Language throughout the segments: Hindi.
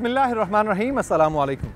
बिस्मिल्लाहिर्रहमानिर्रहीम, अस्सलाम वालेकुम।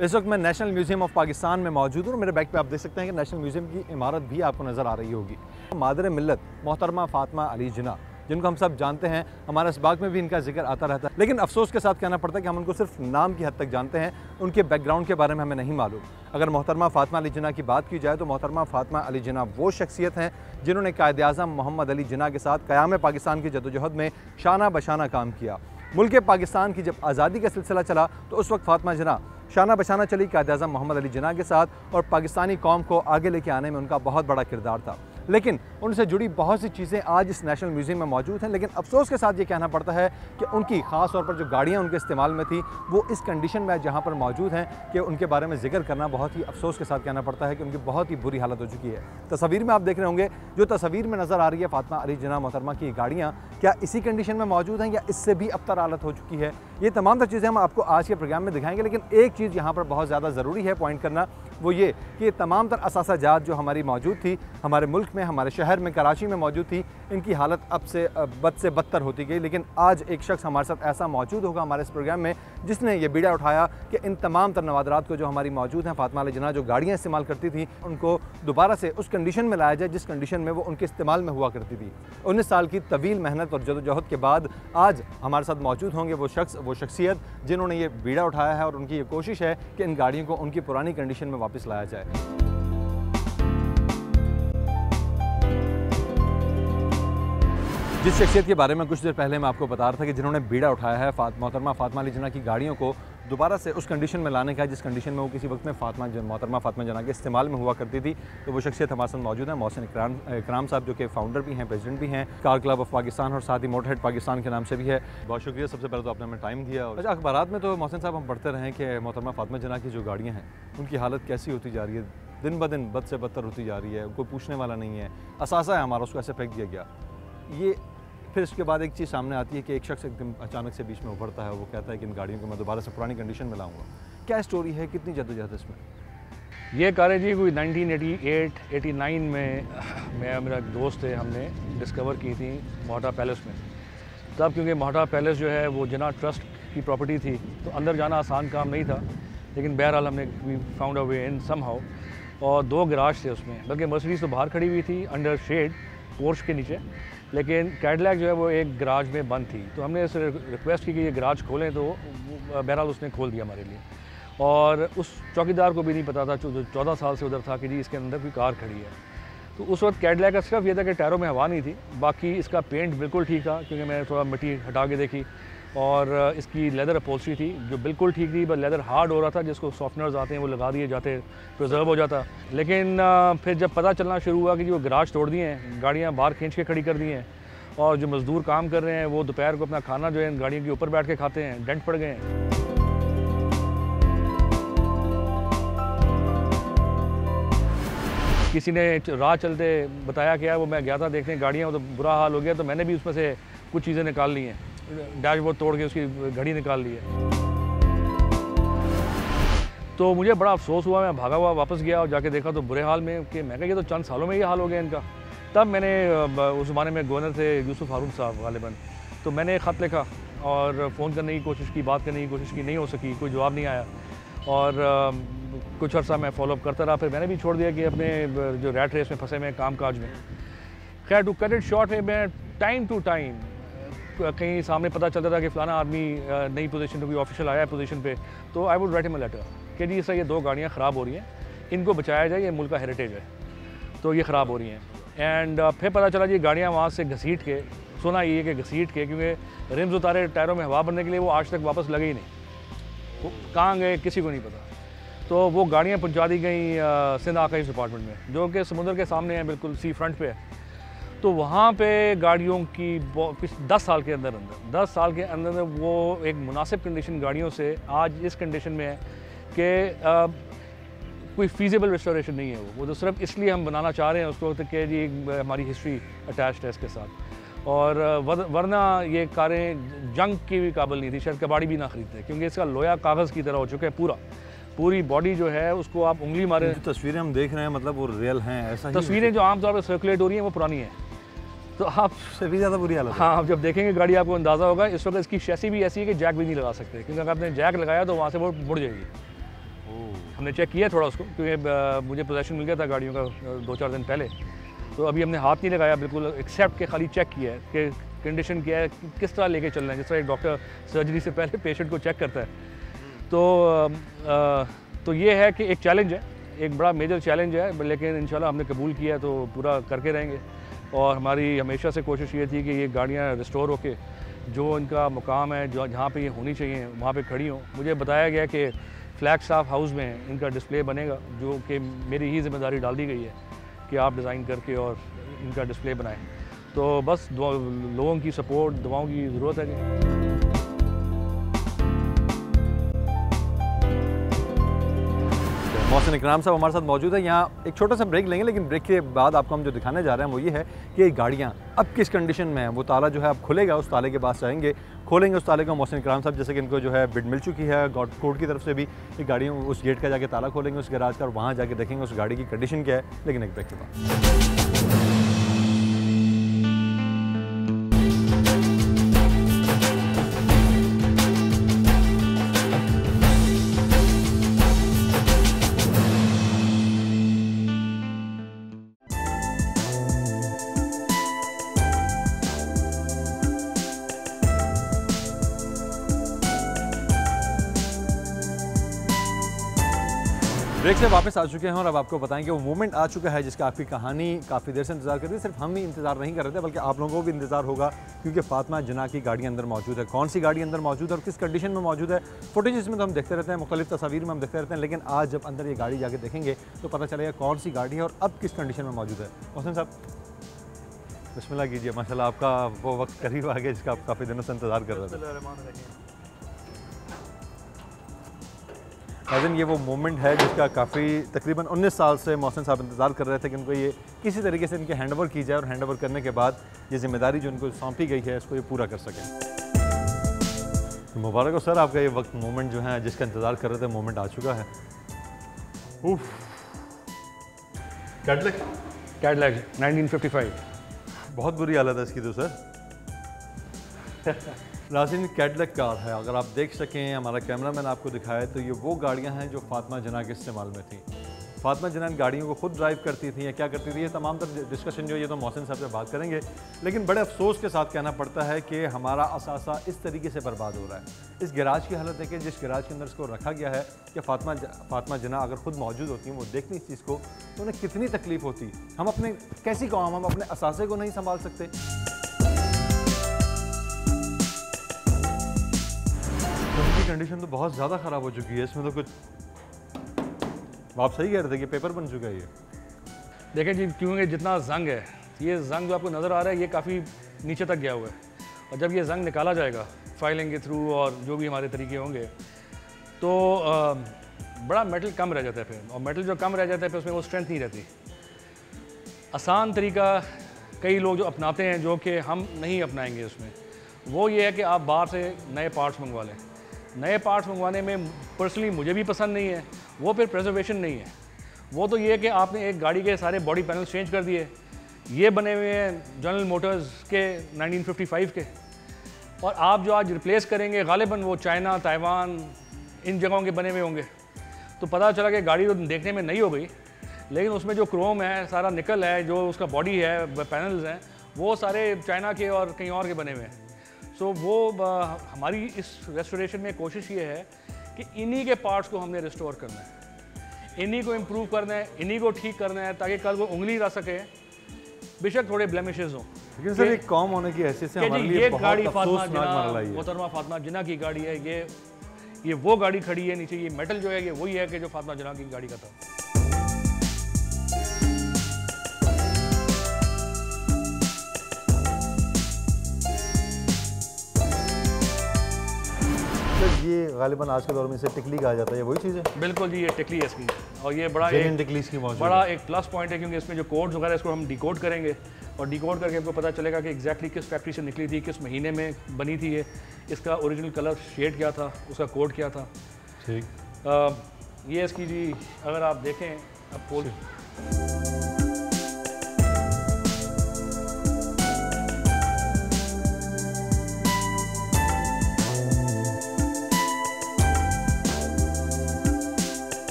इस वक्त मैं नेशनल म्यूज़ियम ऑफ पाकिस्तान में मौजूद हूँ। मेरे बैक पे आप देख सकते हैं कि नेशनल म्यूज़ियम की इमारत भी आपको नज़र आ रही होगी। मादर मिल्लत मोहतरमा फ़ातिमा अली जिन्ना, जिनको हम सब जानते हैं, हमारे इस बाग में भी इनका जिक्र आता रहता है, लेकिन अफसोस के साथ कहना पड़ता है कि हम उनको सिर्फ नाम की हद तक जानते हैं, उनके बैकग्राउंड के बारे में हमें नहीं मालूम। अगर मोहतरमा फ़ातिमा अली जिन्ना की बात की जाए तो मोहतरमा फ़ातिमा अली जिन्ना वो शख्सियत हैं जिन्होंने कायद आज़म मोहम्मद अली जिन्ना के साथ क़याम पाकिस्तान की जदोजहद में शाना बशाना काम किया। मुल्क पाकिस्तान की जब आज़ादी का सिलसिला चला तो उस वक्त फ़ातिमा जिन्ना शाना बशाना चली कायद आज़म मोहम्मद अली जिन्ना के साथ, और पाकिस्तानी कौम को आगे लेके आने में उनका बहुत बड़ा किरदार था। लेकिन उनसे जुड़ी बहुत सी चीज़ें आज इस नेशनल म्यूज़ियम में मौजूद हैं, लेकिन अफसोस के साथ ये कहना पड़ता है कि उनकी ख़ास तौर पर जो गाड़ियाँ उनके इस्तेमाल में थी वो इस कंडीशन में जहाँ पर मौजूद हैं कि उनके बारे में जिक्र करना बहुत ही अफसोस के साथ कहना पड़ता है कि उनकी बहुत ही बुरी हालत हो चुकी है। तस्वीर में आप देख रहे होंगे, जो तस्वीर में नज़र आ रही है फ़ातिमा अली जिन्ना मोहतरमा की गाड़ियाँ क्या इसी कंडीशन में मौजूद हैं या इससे भी अबतर हालत हो चुकी है। ये तमाम चीज़ें हम आपको आज के प्रोग्राम में दिखाएंगे, लेकिन एक चीज़ यहाँ पर बहुत ज़्यादा ज़रूरी है पॉइंट करना, वो ये कि ये तमाम तर असासाजात जो हमारी मौजूद थी हमारे मुल्क में, हमारे शहर में, कराची में मौजूद थी, इनकी हालत अब से बद से बदतर होती गई। लेकिन आज एक शख्स हमारे साथ ऐसा मौजूद होगा हमारे इस प्रोग्राम में जिसने ये बीड़ा उठाया कि इन तमाम तर नवादरात को जो हमारी मौजूद हैं, फ़ातिमा अली जिन्ना जो गाड़ियाँ इस्तेमाल करती थी, उनको दोबारा से उस कंडीशन में लाया जाए जिस कंडीशन में वो उनके इस्तेमाल में हुआ करती थी। 19 साल की तवील मेहनत और जदोजहद के बाद आज हमारे साथ मौजूद होंगे वो शख्स, वो शख्सियत जिन्होंने ये बीड़ा उठाया है, और उनकी ये कोशिश है कि इन गाड़ियों को उनकी पुरानी कंडीशन में वापस लाया जाए। जिस शख्सियत के बारे में कुछ देर पहले मैं आपको बता रहा था कि जिन्होंने बीड़ा उठाया है मोहतरमा फ़ातिमा अली जिन्ना की गाड़ियों को दोबारा से उस कंडीशन में लाने का जिस कंडीशन में वो किसी वक्त में मोहतरमा फ़ातिमा जिन्ना के इस्तेमाल में हुआ करती थी, तो वो शख्सियत हमारे साथ मौजूद है मोहसिन इकराम साहब, जो कि फ़ाउंडर भी हैं, प्रेसिडेंट भी हैं कार क्लब ऑफ पाकिस्तान, और साथ ही मोटरहेड पाकिस्तान के नाम से भी है। बहुत शुक्रिया सबसे पहले तो आपने हमें टाइम दिया। और अखबारात में तो मोहसिन साहब हम पढ़ते रहे कि मोहतरमा फ़ातिमा जिन्ना की जो गाड़ियाँ हैं उनकी हालत कैसी होती जा रही है, दिन ब दिन बद से बदतर होती जा रही है, कोई पूछने वाला नहीं है, असासा है हमारा, उसको ऐसे फेंक दिया गया। ये फिर इसके बाद एक चीज़ सामने आती है कि एक शख्स एकदम अचानक से बीच में उभरता है, वो कहता है कि इन गाड़ियों को मैं दोबारा से पुरानी कंडीशन में लाऊंगा। क्या स्टोरी है, कितनी जद्दोजहद इसमें? ये कारें जी कोई 1988-89 में मैं मेरा एक दोस्त थे, हमने डिस्कवर की थी मोहटा पैलेस में। तब क्योंकि मोहटा पैलेस जो है वो जिन्ना ट्रस्ट की प्रॉपर्टी थी, तो अंदर जाना आसान काम नहीं था, लेकिन बहरहाल हमने found a way in somehow. और 2 गराज थे उसमें, बल्कि मर्सिडीज़ तो बाहर खड़ी हुई थी अंडर शेड पोर्च के नीचे, लेकिन कैडिलैक जो है वो एक गराज में बंद थी। तो हमने इसे रिक्वेस्ट की कि ये गराज खोलें, तो बहरहाल उसने खोल दिया हमारे लिए। और उस चौकीदार को भी नहीं पता था, जो 14 साल से उधर था, कि जी इसके अंदर कोई कार खड़ी है। तो उस वक्त कैडिलैक का सिर्फ ये था कि टायरों में हवा नहीं थी, बाकी इसका पेंट बिल्कुल ठीक था, क्योंकि मैंने थोड़ा मिट्टी हटा के देखी, और इसकी लेदर अपॉल्स्ट्री थी जो बिल्कुल ठीक थी, बस लेदर हार्ड हो रहा था, जिसको सॉफ्टनर्स आते हैं वो लगा दिए जाते, प्रिजर्व हो जाता। लेकिन फिर जब पता चलना शुरू हुआ कि जो गराज तोड़ दिए हैं, गाड़ियाँ बाहर खींच के खड़ी कर दी हैं, और जो मज़दूर काम कर रहे हैं वो दोपहर को अपना खाना जो है इन गाड़ियों के ऊपर बैठ के खाते हैं, डेंट पड़ गए हैं। किसी ने राह चलते बताया क्या, वो मैं गया था देखने गाड़ियाँ, तो बुरा हाल हो गया, तो मैंने भी उसमें से कुछ चीज़ें निकाल ली हैं, डैशबोर्ड तोड़ के उसकी घड़ी निकाल ली है। तो मुझे बड़ा अफसोस हुआ, मैं भागा हुआ वापस गया और जाके देखा तो बुरे हाल में, कि मैं कहा ये तो चंद सालों में ये हाल हो गया इनका। तब मैंने उस ज़माने में गवर्नर थे यूसुफ हारून साहब गालिबन, तो मैंने एक ख़त लिखा और फ़ोन करने की कोशिश की, बात करने की कोशिश की, नहीं हो सकी, कोई जवाब नहीं आया। और कुछ अर्सा मैं फॉलोअप करता रहा, फिर मैंने भी छोड़ दिया कि अपने जो रैट रेस में फंसे में काम काज में। खैर टू कट इट शॉर्ट है, मैं टाइम टू टाइम कहीं सामने पता चलता था कि फ़लाना आदमी नई पोजीशन पे, कोई ऑफिशियल आया है पोजीशन पे, तो I would write him a letter कि जी सर ये 2 गाड़ियाँ ख़राब हो रही हैं, इनको बचाया जाए, ये मुल्क का हेरिटेज है, तो ये ख़राब हो रही हैं। एंड फिर पता चला जी गाड़ियाँ वहाँ से घसीट के, सुना ये कि घसीट के, क्योंकि रिम्स उतारे टायरों में हवा भरने के लिए, वो आज तक वापस लगे ही नहीं, वो कहाँ गए किसी को नहीं पता। तो वो गाड़ियाँ पहुँचा दी गई सिंध आर्काइव्स डिपार्टमेंट में, जो कि समुद्र के सामने है, बिल्कुल सी फ्रंट पे है। तो वहाँ पे गाड़ियों की 10 साल के अंदर वो एक मुनासिब कंडीशन गाड़ियों से आज इस कंडीशन में है कि कोई फीजिबल रिस्टोरेशन नहीं है। वो तो सिर्फ इसलिए हम बनाना चाह रहे हैं उसको कि जी हमारी हिस्ट्री अटैच्ड है इसके साथ, और वरना ये कारें जंग की भी काबिल नहीं थी, शायद कबाड़ी भी ना खरीदते, क्योंकि इसका लोया कागज़ की तरह हो चुका है। पूरी बॉडी जो है उसको आप उंगली मारे। तस्वीरें हम देख रहे हैं, मतलब वो रियल हैं, ऐसा ही तस्वीरें जो आमतौर पर सर्कुलेट हो रही हैं वो पुरानी हैं, तो आप से भी ज़्यादा बुरी हालत है। हाँ, आप जब देखेंगे गाड़ी आपको अंदाज़ा होगा। इस वक्त इसकी शैसी भी ऐसी है कि जैक भी नहीं लगा सकते, क्योंकि अगर आपने जैक लगाया तो वहाँ से वो मुड़ जाएगी। हमने चेक किया थोड़ा उसको, क्योंकि मुझे पोजेशन मिल गया था गाड़ियों का 2-4 दिन पहले, तो अभी हमने हाथ नहीं लगाया बिल्कुल, एक्सेप्ट के खाली चेक किया है कि कंडीशन क्या है, किस तरह लेके चलना है, जिस तरह एक डॉक्टर सर्जरी से पहले पेशेंट को चेक करता है। तो ये है कि एक चैलेंज है, एक बड़ा मेजर चैलेंज है, लेकिन इंशाल्लाह हमने कबूल किया है तो पूरा करके रहेंगे। और हमारी हमेशा से कोशिश ये थी कि ये गाड़ियाँ रिस्टोर होके जो इनका मुकाम है, जो जहाँ पे ये होनी चाहिए वहाँ पे खड़ी हों। मुझे बताया गया कि फ्लैगस्टाफ हाउस में इनका डिस्प्ले बनेगा, जो कि मेरी ही जिम्मेदारी डाल दी गई है कि आप डिज़ाइन करके और इनका डिस्प्ले बनाएं। तो बस लोगों की सपोर्ट, दुआओं की ज़रूरत है जी। मोहसिन इकराम साहब हमारे साथ मौजूद है। यहाँ एक छोटा सा ब्रेक लेंगे, लेकिन ब्रेक के बाद आपको हम जो दिखाने जा रहे हैं वो ये है कि ये गाड़ियाँ अब किस कंडीशन में है। वो ताला जो है अब खुलेगा, उस ताले के पास जाएंगे, खोलेंगे उस ताले को। मोहसिन इकराम साहब जैसे कि इनको जो है बिड मिल चुकी है कोर्ट की तरफ से भी, ये गाड़ियों उस गेट का जाके ताला खोलेंगे उस गैराज का, और वहाँ जाके देखेंगे उस गाड़ी की कंडीशन क्या है। लेकिन एक ब्रेक के बाद ब्रेक से वापस आ चुके हैं और अब आपको बताएं कि वो मोमेंट आ चुका है जिसका आपकी कहानी काफ़ी देर से इंतजार कर रही है। सिर्फ हम ही इंतजार नहीं कर रहे थे, बल्कि आप लोगों को भी इंतजार होगा, क्योंकि फातिमा जिन्ना की गाड़ी अंदर मौजूद है। कौन सी गाड़ी अंदर मौजूद है और किस कंडीशन में मौजूद है, फुटेज इसमें तो हम देखते रहते हैं, मुख्तलिफ तस्वीर में हम देखते रहते हैं, लेकिन आज जब अंदर ये गाड़ी जाके देखेंगे तो पता चलेगा कौन सी गाड़ी है और अब किस कंडीशन में मौजूद है। मोहसिन साहब बिस्मिल्लाह कीजिए। माशाल्लाह आपका वो वक्त करीब आ गया जिसका आप काफ़ी दिनों से इंतजार कर रहे थे। नाज़रीन, ये वो मोमेंट है जिसका काफ़ी तकरीबन 19 साल से मोहसिन साहब इंतज़ार कर रहे थे कि उनको ये किसी तरीके से इनके हैंड ओवर की जाए और हैंड ओवर करने के बाद ये जिम्मेदारी जो इनको सौंपी गई है इसको ये पूरा कर सकें। मुबारक हो सर, आपका ये वक्त मोमेंट जो है जिसका इंतज़ार कर रहे थे, मोमेंट आ चुका है। उफ, कैडलैक 1955, बहुत बुरी हालत है इसकी तो सर। नाज़रीन, कैडलैक कार है, अगर आप देख सकें, हमारा कैमरामैन आपको दिखाए तो ये वो गाड़ियां हैं जो फातिमा जिन्ना के इस्तेमाल में थी। फातिमा जिन्ना इन गाड़ियों को खुद ड्राइव करती थी या क्या करती थी, ये तमाम तर डिस्कशन जो ये तो मोहसिन साहब से बात करेंगे। लेकिन बड़े अफसोस के साथ कहना पड़ता है कि हमारा असासा इस तरीके से बर्बाद हो रहा है। इस गैराज की हालत देखिए, जिस गैराज के अंदर इसको रखा गया है, कि फातिमा जिन्ना अगर खुद मौजूद होती हैं, वो देखती इस चीज़ को, तो उन्हें कितनी तकलीफ होती। हम अपने कैसी कौम, हम अपने असासे को नहीं संभाल सकते। उनकी कंडीशन तो बहुत ज़्यादा ख़राब हो चुकी है, इसमें तो कुछ आप सही कह रहे थे कि पेपर बन चुका है ये। देखें जी, क्योंकि जितना जंग है, ये जंग जो आपको नज़र आ रहा है ये काफ़ी नीचे तक गया हुआ है, और जब ये जंग निकाला जाएगा फाइलिंग के थ्रू और जो भी हमारे तरीके होंगे तो बड़ा मेटल कम रह जाता है फिर, और मेटल जो कम रह जाता है फिर उसमें वो स्ट्रेंथ नहीं रहती। आसान तरीका कई लोग जो अपनाते हैं, जो कि हम नहीं अपनाएंगे उसमें, वो ये है कि आप बाहर से नए पार्ट्स मंगवा लें। नए पार्ट्स मंगवाने में पर्सनली मुझे भी पसंद नहीं है, वो फिर प्रिजर्वेशन नहीं है। वो तो ये है कि आपने एक गाड़ी के सारे बॉडी पैनल चेंज कर दिए, ये बने हुए हैं जनरल मोटर्स के 1955 के, और आप जो आज रिप्लेस करेंगे गालिबन वो चाइना, ताइवान, इन जगहों के बने हुए होंगे। तो पता चला कि गाड़ी तो देखने में नई हो गई, लेकिन उसमें जो क्रोम है, सारा निकल है, जो उसका बॉडी है, पैनल्स हैं, वो सारे चाइना के और कहीं और के बने हुए हैं। सो वो हमारी इस रेस्टोरेशन में कोशिश ये है कि इन्हीं के पार्ट्स को हमने रिस्टोर करना है, इन्हीं को इम्प्रूव करना है, इन्हीं को ठीक करना है, ताकि कल वो उंगली ला सके, बेशक थोड़े ब्लेमिशेस हों। लेकिन सर एक कौम होने की हैसियत से हमारे लिए बहुत अफसोसनाक मरहला है। मोहतरमा फातिमा जिन्ना की गाड़ी है, ये वो गाड़ी खड़ी है नीचे, ये मेटल जो है ये वही है कि जो फातिमा जिन्ना की गाड़ी का था। ये गालिबन आज के दौर में इसे टिकली कहा जाता है, ये वही चीज़ है? बिल्कुल जी, ये टिकली है इसकी, और ये बड़ा एक प्लस पॉइंट है, क्योंकि इसमें जो कोड्स वगैरह इसको हम डिकोड करेंगे, और डिकोड करके हमको पता चलेगा कि एग्जैक्टली किस फैक्ट्री से निकली थी, किस महीने में बनी थी ये, इसका ओरिजिनल कलर शेड क्या था, उसका कोड क्या था। ठीक, ये इसकी जी अगर आप देखें अब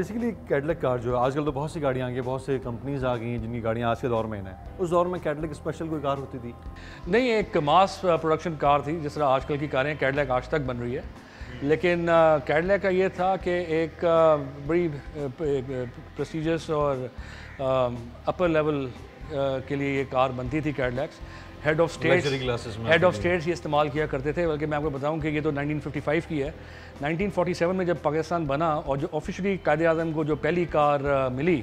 बेसिकली कैडलैक कार जो है, आजकल तो बहुत सी गाड़ियाँ आ गई, बहुत से कंपनीज आ गई हैं जिनकी गाड़ियाँ आज के दौर में हैं। उस दौर में कैडलैक स्पेशल कोई कार होती थी? नहीं, एक मास प्रोडक्शन कार थी, जिस तरह आजकल की कारें कैडलैक आज तक बन रही है। लेकिन कैडलैक का ये था कि एक बड़ी प्रेस्टीजियस और अपर लेवल के लिए ये कार बनती थी कैडलैक्स। हेड ऑफ स्टेट्स ये इस्तेमाल किया करते थे। बल्कि मैं आपको बताऊं कि ये तो 1955 की है। 1947 में जब पाकिस्तान बना और जो ऑफिशियली कायद-ए-आज़म को जो पहली कार मिली,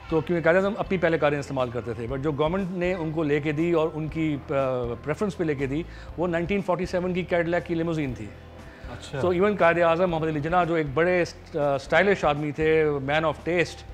तो क्योंकि कायद-ए-आज़म अपनी पहले कारें इस्तेमाल करते थे, बट जो गवर्नमेंट ने उनको लेके दी और उनकी प्रेफरेंस पे लेके दी, वो 1947 की कैडलैक की लिमोजीन थी। अच्छा। तो इवन कायद-ए-आज़म मोहम्मद अली जिन्ना जो एक बड़े स्टाइलिश आदमी थे, मैन ऑफ टेस्ट,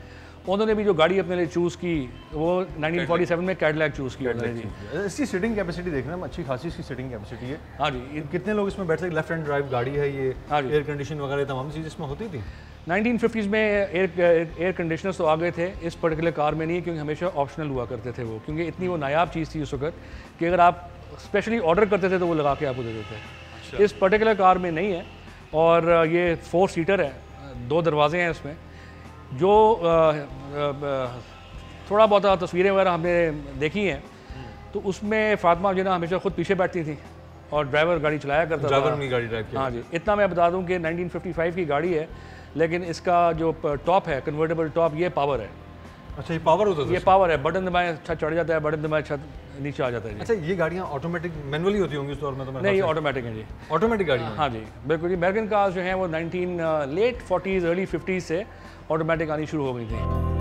उन्होंने भी जो गाड़ी अपने लिए चूज़ की वो 1947 में कैडलैक चूज़ की उन्होंने जी। इसकी सीटिंग कैपेसिटी देखना, अच्छी खासी इसकी सीटिंग कैपेसिटी है। हाँ जी। कितने लोग इसमें बैठ सकते? लेफ्ट हैंड ड्राइव गाड़ी है ये, हाँ जी। एयर कंडीशन वगैरह तमाम चीज़ इसमें होती थी। 1950s में एयर कंडीशनर्स तो आ गए थे, इस पर्टिकुलर कार में नहीं, क्योंकि हमेशा ऑप्शनल हुआ करते थे वो, क्योंकि इतनी वो नायाब चीज़ थी उस वक्त कि अगर आप स्पेशली ऑर्डर करते थे तो वो लगा के आपको दे देते थे। इस पर्टिकुलर कार में नहीं है। और ये 4 सीटर है, 2 दरवाजे हैं इसमें। जो थोड़ा बहुत तस्वीरें वगैरह हमने देखी हैं, तो उसमें फातिमा जिन्ना हमेशा खुद पीछे बैठती थी और ड्राइवर गाड़ी चलाया करता था। ड्राइवर में गाड़ी ड्राइव किया। हाँ जी। इतना मैं बता दूं कि 1955 की गाड़ी है, लेकिन इसका जो टॉप है, कन्वर्टेबल टॉप, ये पावर है। अच्छा, ये पावर होता है? ये पावर है, बटन दबाएं छत चढ़ जाता है, बटन दबाएं छत नीचे आ जाता है जी। अच्छा, ये गाड़ियाँ ऑटोमेटिक मैनुअली होती होंगी उस दौर में? तो नहीं, ऑटोमेटिक है जी। ऑटोमेटिक गाड़ी? हाँ जी, बिल्कुल जी। अमेरिकन कार्स जो हैं वो लेट 40s अर्ली 50s से ऑटोमेटिक आनी शुरू हो गई थी।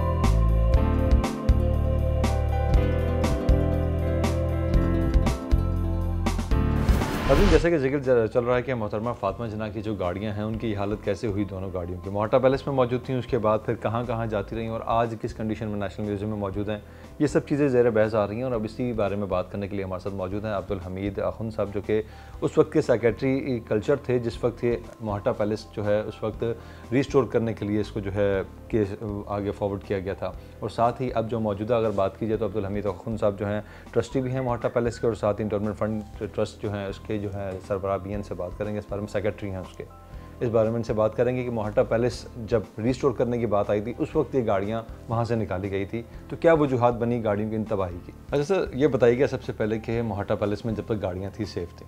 अभी जैसे कि जिक्र चल रहा है कि मोहतरमा फातिमा जिन्ना की जो गाड़ियां हैं उनकी हालत कैसे हुई दोनों गाड़ियों की। मोहटा पैलेस में मौजूद थी, उसके बाद फिर कहाँ कहाँ जाती रहीं और आज किस कंडीशन में नेशनल म्यूज़ियम में मौजूद हैं, ये सब चीज़ें ज़ेर बहस आ रही हैं। और अब इसी बारे में बात करने के लिए हमारे साथ मौजूद हैं अब्दुल हमीद अखुंद साहब, जो कि उस वक्त के सेक्रेटरी कल्चर थे जिस वक्त ये मोहटा पैलेस जो है उस वक्त रिस्टोर करने के लिए इसको जो है केस आगे फॉरवर्ड किया गया था। और साथ ही अब जो मौजूदा अगर बात की जाए तो अब्दुल हमीद अखुंद साहब जो हैं ट्रस्टी भी हैं मोहटा पैलेस के, और साथ ही इंटरमेंट फंड ट्रस्ट जो हैं उसके जो है सरबराह भी हैं। इनसे बात करेंगे इस बारे में, सेक्रेटरी हैं उसके, इस बारे में इनसे बात करेंगे कि मोहटा पैलेस जब रिस्टोर करने की बात आई थी उस वक्त ये गाड़ियाँ वहाँ से निकाली गई थी, तो क्या वजूहात बनी गाड़ियों की इन तबाही की? अच्छा सर, ये बताइएगा सबसे पहले कि मोहटा पैलेस में जब तक गाड़ियाँ थी सेफ थी,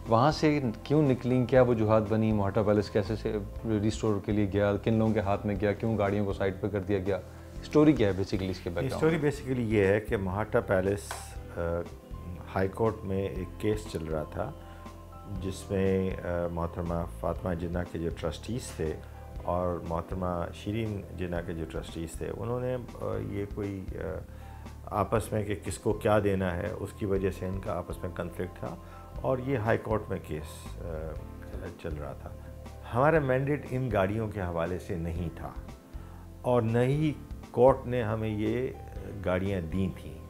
वहाँ से क्यों निकली, क्या वजूहात बनी, मोहटा पैलेस कैसे से रिस्टोर के लिए गया, किन लोगों के हाथ में गया, क्यों गाड़ियों को साइड पर कर दिया गया, स्टोरी क्या है बेसिकली इसके बैकग्राउंड? स्टोरी बेसिकली ये है कि मोहटा पैलेस हाई कोर्ट में एक केस चल रहा था जिसमें मोहतरमा फातिमा जिन्ना के जो ट्रस्टीज़ थे और मोहतरमा शिरीन जिन्ना के जो ट्रस्टीज़ थे, उन्होंने ये कोई आपस में कि किसको क्या देना है, उसकी वजह से इनका आपस में कन्फ्लिक्ट था और ये हाई कोर्ट में केस चल रहा था। हमारा मैंडेट इन गाड़ियों के हवाले से नहीं था और न ही कोर्ट ने हमें ये गाड़ियाँ दी थी।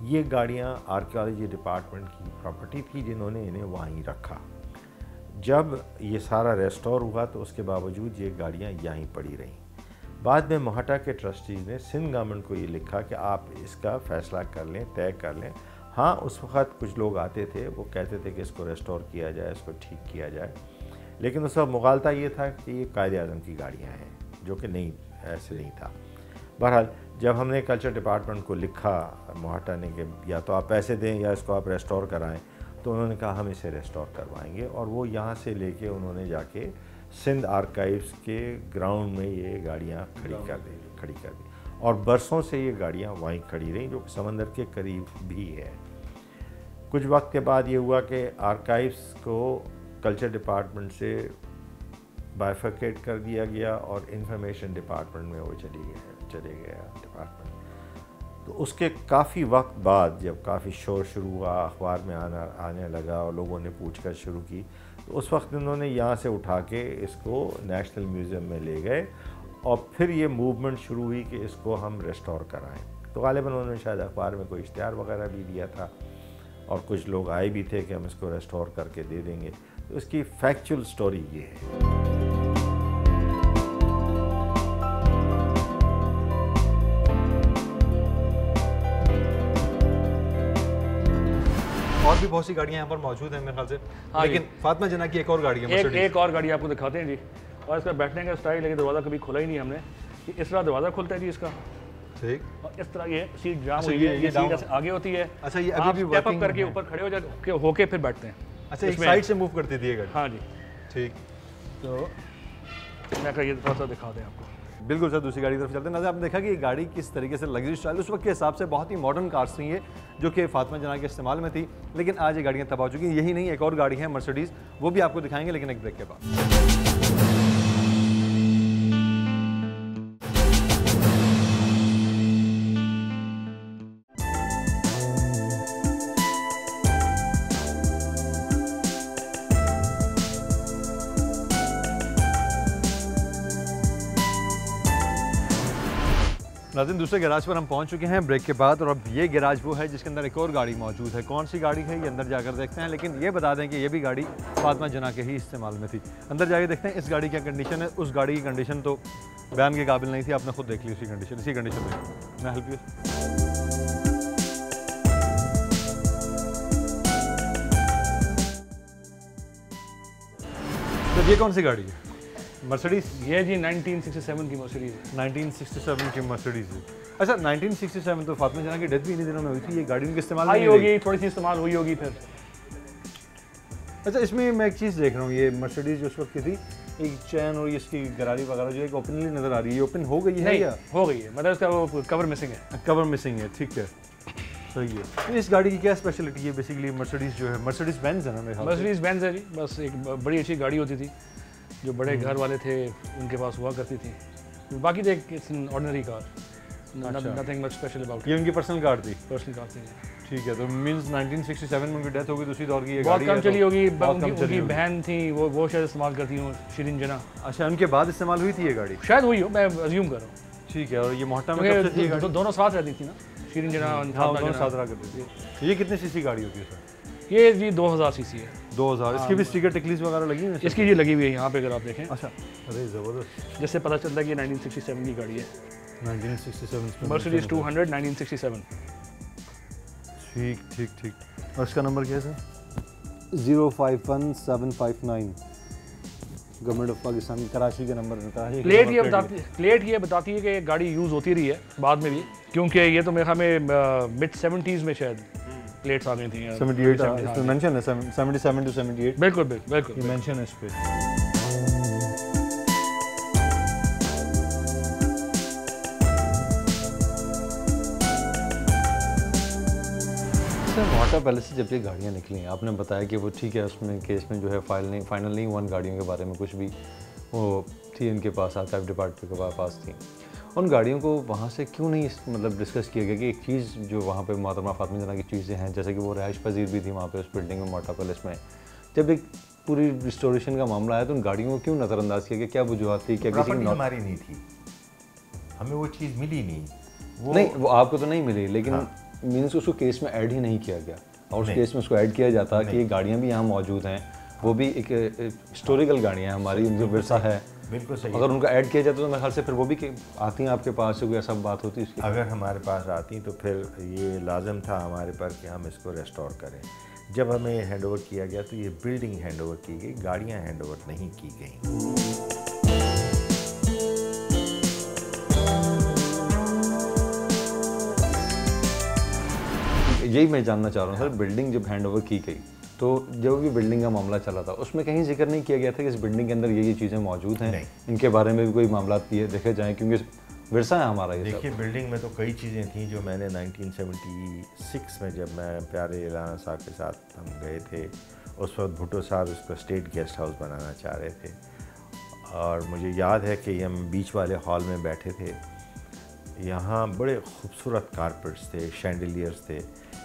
ये गाड़ियाँ आर्कियोलॉजी डिपार्टमेंट की प्रॉपर्टी थी जिन्होंने इन्हें वहीं रखा। जब ये सारा रेस्टोर हुआ तो उसके बावजूद ये गाड़ियाँ यहीं पड़ी रहीं। बाद में मोहटा के ट्रस्टीज़ ने सिंध गवर्नमेंट को ये लिखा कि आप इसका फ़ैसला कर लें, तय कर लें। हाँ, उस वक्त कुछ लोग आते थे, वो कहते थे कि इसको रेस्टोर किया जाए, इसको ठीक किया जाए, लेकिन उस वक्त मुगालता ये था कि ये कायद-ए-आज़म की गाड़ियाँ हैं, जो कि नहीं, ऐसे नहीं था। बहरहाल जब हमने कल्चर डिपार्टमेंट को लिखा मोहटा ने कि या तो आप पैसे दें या इसको आप रेस्टोर कराएं, तो उन्होंने कहा हम इसे रेस्टोर करवाएंगे। और वो यहाँ से लेके उन्होंने जाके सिंध आर्काइव्स के ग्राउंड में ये गाड़ियाँ खड़ी कर दी और बरसों से ये गाड़ियाँ वहीं खड़ी रहीं, जो कि समंदर के करीब भी है। कुछ वक्त के बाद ये हुआ कि आर्काइव्स को कल्चर डिपार्टमेंट से बाइफरकेट कर दिया गया और इंफॉर्मेशन डिपार्टमेंट में वो चले गया डिपार्टमेंट। तो उसके काफ़ी वक्त बाद जब काफ़ी शोर शुरू हुआ, अखबार में आने लगा और लोगों ने पूछताछ शुरू की, तो उस वक्त इन्होंने यहाँ से उठा के इसको नेशनल म्यूज़ियम में ले गए और फिर ये मूवमेंट शुरू हुई कि इसको हम रेस्टोर कराएं। तो गालिबन उन्होंने शायद अखबार में कोई इश्तिहार वगैरह भी दिया था और कुछ लोग आए भी थे कि हम इसको रेस्टोर करके दे देंगे। तो इसकी फैक्चुअल स्टोरी ये है। और भी बहुत सी गाड़ियाँ यहाँ पर मौजूद हैं मेरे ख्याल से। हाँ, लेकिन फातिमा जिन्ना की एक और गाड़ी है, एक और गाड़ी आपको दिखाते हैं जी। और इसका बैठने का स्टाइल, लेकिन दरवाज़ा कभी खोला ही नहीं हमने। कि इस तरह दरवाज़ा खुलता है जी इसका, ठीक। और इस तरह ये सीट जाम अच्छा, हुई है, ये down- सीट ऐसे आगे होती है। अच्छा, ये आप अभी भी स्टेप अप working करके है। ऊपर खड़े हो जाके होके फिर बैठते हैं। अच्छा, एक इसमें- साइड से मूव करती थी ये गाड़ी। हाँ जी, ठीक। तो मैं कहा ये थोड़ा सा दिखा दें आपको। बिल्कुल सर, दूसरी गाड़ी की तरफ चलते हैं। नज़र आपने देखा कि ये गाड़ी किस तरीके से लग्जरी स्टाइल उस वक्त के हिसाब से बहुत ही मॉडर्न कार्स थी ये, जो कि फातिमा जना के इस्तेमाल में थी, लेकिन आज ये गाड़ियाँ तबाह हो चुकी हैं। यही नहीं, एक और गाड़ी है मर्सिडीज़, वो भी आपको दिखाएंगे लेकिन एक ब्रेक के बाद। नाज़रीन, दूसरे गैराज पर हम पहुंच चुके हैं ब्रेक के बाद, और अब ये गैराज वो है जिसके अंदर एक और गाड़ी मौजूद है। कौन सी गाड़ी है ये अंदर जाकर देखते हैं, लेकिन ये बता दें कि ये भी गाड़ी फातिमा जना के ही इस्तेमाल में थी। अंदर जाके देखते हैं इस गाड़ी क्या कंडीशन है। उस गाड़ी की कंडीशन तो बयान के काबिल नहीं थी, आपने खुद देख ली उसी कंडीशन में। मैं हेल्प यू। तो ये कौन सी गाड़ी है? मर्सिडीज़। ये जी 1967 की मर्सिडीज़ है। 1967 की मर्सिडीज़ है। अच्छा, 1967 तो फातिमा जना की डेथ भी इन्हीं दिनों में हुई थी। ये गाड़ी उनके इस्तेमाल में आई नहीं रही। होगी, थोड़ी सी इस्तेमाल हुई होगी फिर। अच्छा, इसमें मैं एक चीज़ देख रहा हूँ, ये मर्सिडीज़ जो उस वक्त की थी, एक चैन और इसकी गरारी वगैरह जो एक ओपनली नज़र आ रही है, ये ओपन हो गई है नहीं, या हो गई है, मतलब इसका वो कवर मिसिंग है। कवर मिसिंग है? ठीक है, सही है। तो इस गाड़ी की क्या स्पेशलिटी है? बेसिकली मर्सिडीज़ जो है, मर्सिडीज़ बेंज है ना मेरे ख्याल से। मर्सिडीज़ बेंज है जी, बस एक बड़ी अच्छी गाड़ी होती थी, जो बड़े घर वाले थे उनके पास हुआ करती थी। बाकी तो it's an ordinary car, nothing much special about. ये उनकी पर्सनल कार थी? पर्सनल कार थी। ठीक है, तो मींस 1967 में उनकी डेथ हो गई, दूसरी दौर की ये बहुत गाड़ी कम है, चली तो होगी, बहुत कम चली उनकी होगी। बहन थी, वो शायद इस्तेमाल करती हूँ, शिरीन जना। अच्छा, उनके बाद इस्तेमाल हुई थी ये गाड़ी? शायद हुई हो, मैं अज्यूम कर रहा हूँ, ठीक है। और ये मोहट्टा में कब से थी ये गाड़ी? दोनों साथ रहती थी ना, शिरीन जना और हाँ, फातिमा दोनों जना। साथ रहा करती थी। ये कितने सीसी गाड़ी होती है सर? ये जी 2000 सीसी है। 2000। इसकी भी स्टिकर टिकलीज वगैरह लगी हुई है? इसकी जी लगी हुई है यहाँ पे, अगर आप देखें। अच्छा, अरे ज़बरदस्त। जिससे पता चलता है कि 1967 की गाड़ी है। 1967 मर्सिडीज़ 200 1967। ठीक ठीक ठीक। और इसका नंबर क्या है sir? 051759, government of Pakistan, Karachi का नंबर रहता है। प्लेट ये बताती है कि ये गाड़ी यूज़ होती रही है बाद में भी, क्योंकि ये तो मेरे ख्याल में मिड 70s में शायद प्लेट्स आ गई थी। 78 इसमें मेंशन है, 77 to 78। बिल्कुल बिल्कुल बिल्कुल ये मेंशन है इस पे। मोहट्टा पैलेस से जब ये गाड़ियाँ निकली हैं, आपने बताया कि वो ठीक है, उसमें केस में जो है फाइनल नहीं हुआ, गाड़ियों के बारे में कुछ भी वो थी उनके पास, आर्काइव डिपार्टमेंट के पास थी। उन गाड़ियों को वहाँ से क्यों नहीं मतलब डिस्कस किया गया कि एक चीज़ जो वहाँ पे मोहतरमा फातिमा जना की चीज़ें हैं, जैसे कि वो रहाइश पजीर भी थी वहाँ पे उस बिल्डिंग में, मोहट्टा पैलेस में, जब एक पूरी रिस्टोरेशन का मामला आया तो उन गाड़ियों को क्यों नज़रअंदाज किया गया? क्या वजूहत थी? क्या किसी की हमारी नहीं थी, हमें वो चीज़ मिली नहीं। वो आपको तो नहीं मिली, लेकिन मीन्स उसको केस में ऐड ही नहीं किया गया, और उस केस में उसको ऐड किया जाता कि ये गाड़ियाँ भी यहाँ मौजूद हैं, वो भी एक हिस्टोरिकल गाड़ियाँ हैं हमारी, उनका विरसा है। बिल्कुल सही। अगर उनका ऐड किया जाता तो मेरे ख्याल से फिर वो भी आती हैं आपके पास, कोई ऐसा बात होती है? अगर हमारे पास आती तो फिर ये लाजम था हमारे पर कि हम इसको रेस्टोर करें। जब हमें हैंडओवर किया गया तो ये बिल्डिंग हैंडओवर की गई, गाड़ियाँ हैंडओवर नहीं की गई। यही मैं जानना चाह रहा हूँ सर, बिल्डिंग जब हैंडओवर की गई तो जब भी बिल्डिंग का मामला चला था उसमें कहीं जिक्र नहीं किया गया था कि इस बिल्डिंग के अंदर ये चीज़ें मौजूद हैं, इनके बारे में भी कोई मामला देखे जाएँ, क्योंकि विरसा है हमारा ये। देखिए, बिल्डिंग में तो कई चीज़ें थी जो मैंने 1976 में जब मैं प्यारे इलाना साहब के साथ हम गए थे, उस वक्त भुट्टो साहब इसको स्टेट गेस्ट हाउस बनाना चाह रहे थे, और मुझे याद है कि हम बीच वाले हॉल में बैठे थे, यहाँ बड़े खूबसूरत कारपेट्स थे, शैंडलियर्स थे,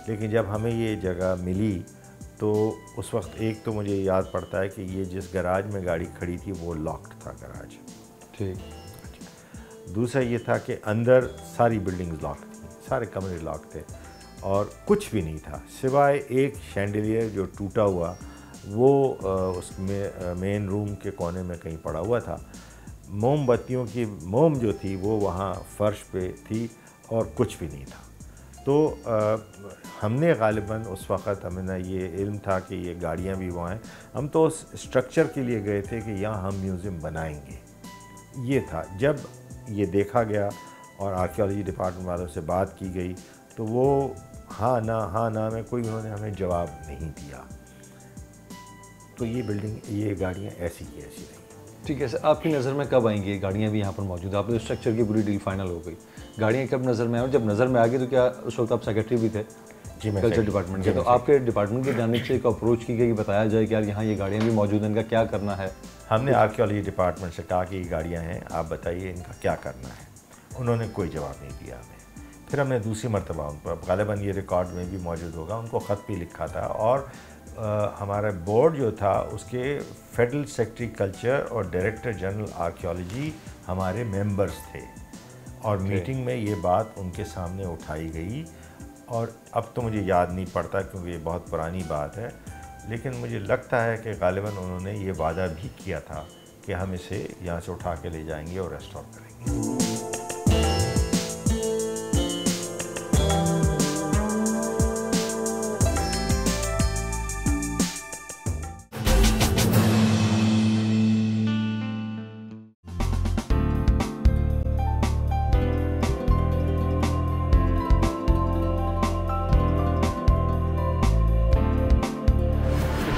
लेकिन जब हमें ये जगह मिली तो उस वक्त एक तो मुझे याद पड़ता है कि ये जिस गराज में गाड़ी खड़ी थी वो लॉक्ड था गराज। ठीक। दूसरा ये था कि अंदर सारी बिल्डिंग्स लॉक थी, सारे कमरे लॉक थे, और कुछ भी नहीं था सिवाय एक शैंडलियर जो टूटा हुआ, वो उसमें मेन रूम के कोने में कहीं पड़ा हुआ था। मोमबत्तियों की मोम जो थी वो वहाँ फर्श पे थी, और कुछ भी नहीं था। तो हमने ग़ालिबन उस वक़्त हमें ये इल्म था कि ये गाड़ियाँ भी वहाँ हैं, हम तो उस स्ट्रक्चर के लिए गए थे कि यहाँ हम म्यूज़ियम बनाएंगे, ये था। जब ये देखा गया और आर्कियोलॉजी डिपार्टमेंट वालों से बात की गई तो वो हाँ ना में कोई उन्होंने हमें जवाब नहीं दिया। तो ये बिल्डिंग, ये गाड़ियाँ ऐसी की ऐसी रही। ठीक है सर, आपकी नज़र में कब आएंगी? गाड़ियाँ भी यहाँ पर मौजूद है, आपने स्ट्रक्चर की पूरी डील फाइनल हो गई, गाड़ियाँ कब नज़र में आए? और जब नज़र में आ गई तो क्या उस वक्त आप सेक्रेटरी भी थे जी, मैं कल्चर डिपार्टमेंट के, तो आपके डिपार्टमेंट की जानिब से एक अप्रोच की गई, बताया जाए कि यार यहाँ ये गाड़ियाँ भी मौजूद हैं, इनका क्या करना है? हमने आर्कियोलॉजी डिपार्टमेंट से कहा कि ये गाड़ियाँ हैं, आप बताइए इनका क्या करना है। उन्होंने कोई जवाब नहीं दिया हमें। फिर हमने दूसरी मरतबा उन पर, गालिबन ये रिकॉर्ड में भी मौजूद होगा, उनको ख़त भी लिखा था और हमारा बोर्ड जो था उसके फेडरल सेक्रेटरी कल्चर और डायरेक्टर जनरल आर्कियोलॉजी हमारे मेंबर्स थे और मीटिंग में ये बात उनके सामने उठाई गई। और अब तो मुझे याद नहीं पड़ता क्योंकि ये बहुत पुरानी बात है, लेकिन मुझे लगता है कि गालिबन उन्होंने ये वादा भी किया था कि हम इसे यहाँ से उठा के ले जाएंगे और रेस्टोर करेंगे।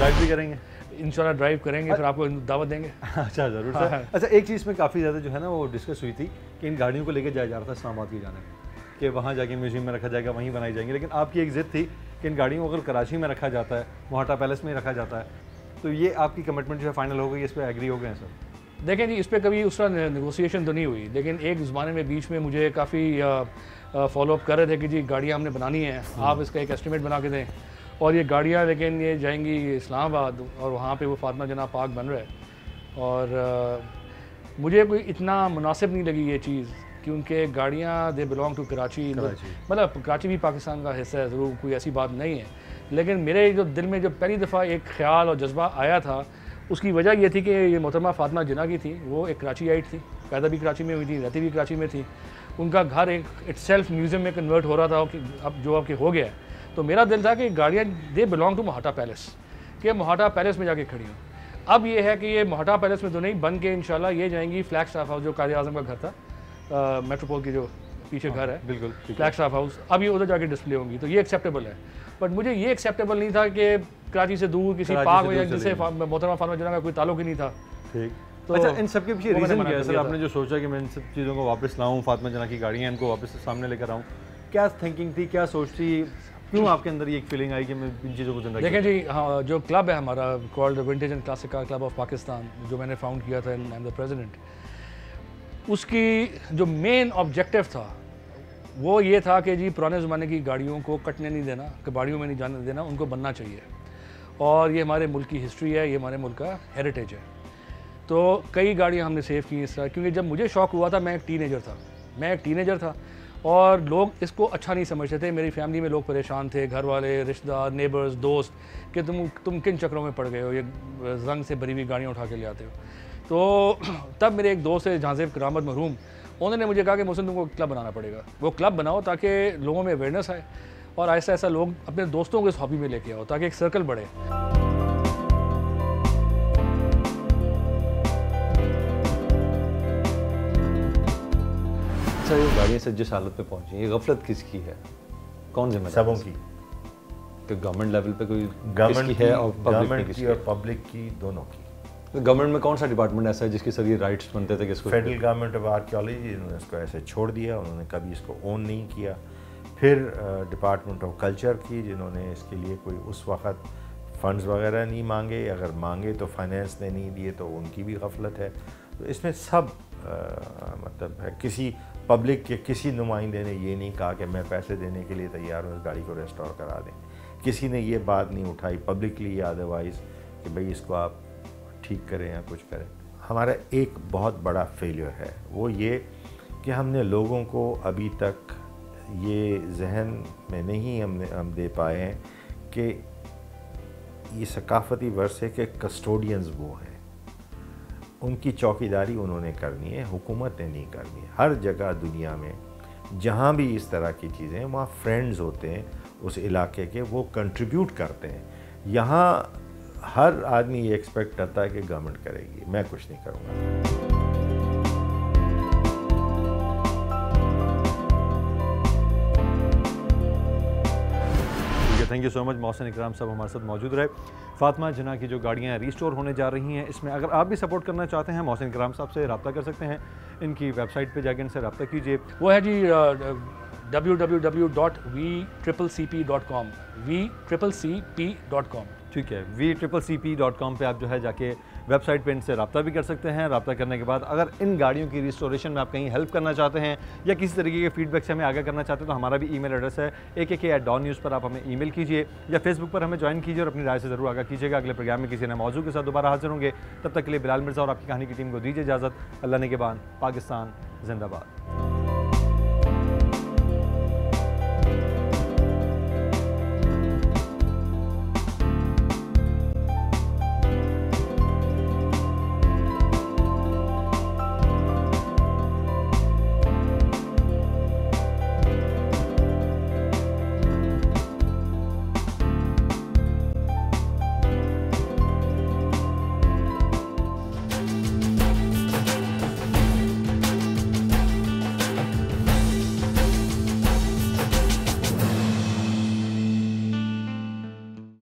ड्राइव भी करेंगे? इंशाल्लाह ड्राइव करेंगे, फिर आपको दावत देंगे। अच्छा ज़रूर सर। अच्छा, एक चीज़ में काफ़ी ज़्यादा जो है ना वो डिस्कस हुई थी कि इन गाड़ियों को लेकर जाया जा रहा था इस्लामाबाद की जानिब कि वहाँ जाके म्यूज़ियम में रखा जाएगा, वहीं बनाई जाएंगी, लेकिन आपकी एक ज़िद थी कि इन गाड़ियों को अगर कराची में रखा जाता है, मोहाटा पैलेस में रखा जाता है, तो ये आपकी कमिटमेंट जो है फाइनल हो गई, इस पर एग्री हो गए हैं सर? देखें जी, इस पर कभी उस तरह नेगोशिएशन तो नहीं हुई, लेकिन एक ज़माने में बीच में मुझे काफ़ी फॉलोअप कर रहे थे कि जी गाड़ियाँ हमने बनानी है, आप इसका एक एस्टिमेट बना के दें। और ये गाड़ियाँ लेकिन ये जाएंगी इस्लामाबाद और वहाँ पे वो फातिमा जना पार्क बन रहा है। और मुझे कोई इतना मुनासिब नहीं लगी ये चीज़, क्योंकि गाड़ियाँ दे बिलोंग टू कराची, मतलब कराची भी पाकिस्तान का हिस्सा है, ज़रूर कोई ऐसी बात नहीं है, लेकिन मेरे जो दिल में जो पहली दफ़ा एक ख़्याल और जज्बा आया था उसकी वजह ये थी कि ये मोहतरमा फातिमा जिन्ना की थी, वो एक कराचीआइट थी, पैदा भी कराची में हुई थी, रहती भी कराची में थी, उनका घर एक इटसेल्फ म्यूज़ियम में कन्वर्ट हो रहा था कि अब जो आपके हो गया है। तो मेरा दिल था कि गाड़ियाँ दे बिलोंग टू मोहाटा पैलेस, कि मोहाटा पैलेस में जाके खड़ी हूँ। अब ये है कि ये मोहाटा पैलेस में तो नहीं बन के इंशाल्लाह ये जाएंगी फ्लैग स्टाफ हाउस, जो कायदे आज़म का घर था, मेट्रोपोल की जो पीछे घर है, बिल्कुल फ्लैग स्टाफ हाउस, अब ये उधर जाके डिस्प्ले होंगी, तो ये एक्सेप्टेबल है। बट मुझे ये एक्सेप्टेबल नहीं था कि कराची से दूर किसी पार्क में जिससे मोहतरमा फातिमा जिन्ना का कोई ताल्लुक ही नहीं था। ठीक। तो अच्छा, इन सब के पीछे रीज़न क्या है सर? था। आपने जो सोचा कि मैं इन सब चीज़ों को वापस लाऊं, फातिमा जना की गाड़ियाँ इनको वापस सामने लेकर आऊँ, क्या थिंकिंग थी, क्या सोच थी, क्यों आपके अंदर ये एक फीलिंग आई कि मैं इन चीज़ों को जिंदा? देखें जी, हाँ, जो क्लब है हमारा called vintage and classic car club of Pakistan, जो मैंने फाउंड किया था, आई एम द प्रेसिडेंट, उसकी जो मेन ऑब्जेक्टिव था वो ये था कि जी पुराने ज़माने की गाड़ियों को कटने नहीं देना, कबाड़ियों में नहीं जाने देना, उनको बनना चाहिए। और ये हमारे मुल्क की हिस्ट्री है, ये हमारे मुल्क का हेरिटेज है। तो कई गाड़ियाँ हमने सेव की इस तरह, क्योंकि जब मुझे शौक़ हुआ था मैं एक टीनेजर था और लोग इसको अच्छा नहीं समझते थे। मेरी फैमिली में लोग परेशान थे, घर वाले, रिश्तेदार, नेबर्स, दोस्त, कि तुम किन चक्रों में पड़ गए हो, ये रंग से भरी हुई गाड़ियाँ उठा के ले आते हो। तो तब मेरे एक दोस्त है जहाँसेब करामत मरहूम, उन्होंने मुझे कहा कि मोहसिन तुमको क्लब बनाना पड़ेगा, वो क्लब बनाओ ताकि लोगों में अवेयरनेस आए और ऐसा ऐसा लोग अपने दोस्तों को इस हॉबी में लेके आओ ताकि एक सर्कल बढ़े। अच्छा, ये गाड़ियाँ से जिस हालत पे पहुँची, ये गफलत किसकी है, कौन जिम्मेदार? सबों की। कि गवर्नमेंट लेवल पे कोई गवर्नमेंट की है और गवर्नमेंट की और पब्लिक की, दोनों की। तो गवर्नमेंट में कौन सा डिपार्टमेंट ऐसा है जिसके सर ये राइट्स बनते थे कि इसको? फेडरल गवर्नमेंट ऑफ आर्कियोलॉजी, उन्होंने इसको ऐसे छोड़ दिया, उन्होंने कभी इसको ओन नहीं किया। फिर डिपार्टमेंट ऑफ कल्चर की, जिन्होंने इसके लिए कोई उस वक़्त फ़ंड्स वगैरह नहीं मांगे, अगर मांगे तो फाइनेंस ने नहीं दिए, तो उनकी भी गफलत है। तो इसमें सब मतलब है, किसी पब्लिक के किसी नुमाइंदे ने ये नहीं कहा कि मैं पैसे देने के लिए तैयार हूँ, इस गाड़ी को रेस्टोर करा दें। किसी ने ये बात नहीं उठाई पब्लिकली या अदरवाइज़ कि भाई इसको आप ठीक करें या कुछ करें। हमारा एक बहुत बड़ा फेलियर है, वो ये कि हमने लोगों को अभी तक ये जहन में नहीं हम दे पाए हैं कि ये सकाफ़ती वर्से के कस्टोडियंस वो हैं, उनकी चौकीदारी उन्होंने करनी है, हुकूमत ने नहीं करनी है। हर जगह दुनिया में जहाँ भी इस तरह की चीज़ें हैं, वहाँ फ्रेंड्स होते हैं उस इलाके के, वो कंट्रीब्यूट करते हैं। यहाँ हर आदमी ये एक्सपेक्ट करता है कि गवर्नमेंट करेगी, मैं कुछ नहीं करूँगा। Thank you so much. Mohsin इकराम साहब हमारे साथ मौजूद रहे। फातिमा जिन्ना की जो गाड़ियाँ रिस्टोर होने जा रही हैं, इसमें अगर आप भी सपोर्ट करना चाहते हैं मोहसिन इकराम साहब से रब्ता कर सकते हैं। इनकी वेबसाइट पे जाकर इनसे रब्ता कीजिए। वो है जी www.vccp.com vccp.com। ठीक है, vccp.com पे आप जो है जाके वेबसाइट पे इनसे रब्ता भी कर सकते हैं। रब्ता करने के बाद अगर इन गाड़ियों की रिस्टोरेशन में आप कहीं हेल्प करना चाहते हैं या किसी तरीके के फीडबैक से हमें आगे करना चाहते हैं तो हमारा भी ईमेल एड्रेस है akk@dawnnews पर आप हमें ईमेल कीजिए या फेसबुक पर हमें ज्वाइन कीजिए और अपनी राय से ज़रूर आगाह कीजिएगा। अगले प्रोग्राम में किसी नए मौजू के साथ दोबारा हाजिर होंगे। तब तक के लिए बिलाल मिर्ज़ा और आपकी कहानी की टीम को दीजिए इजाज़त। अल्लाह ने के बाद, पाकिस्तान जिंदाबाद।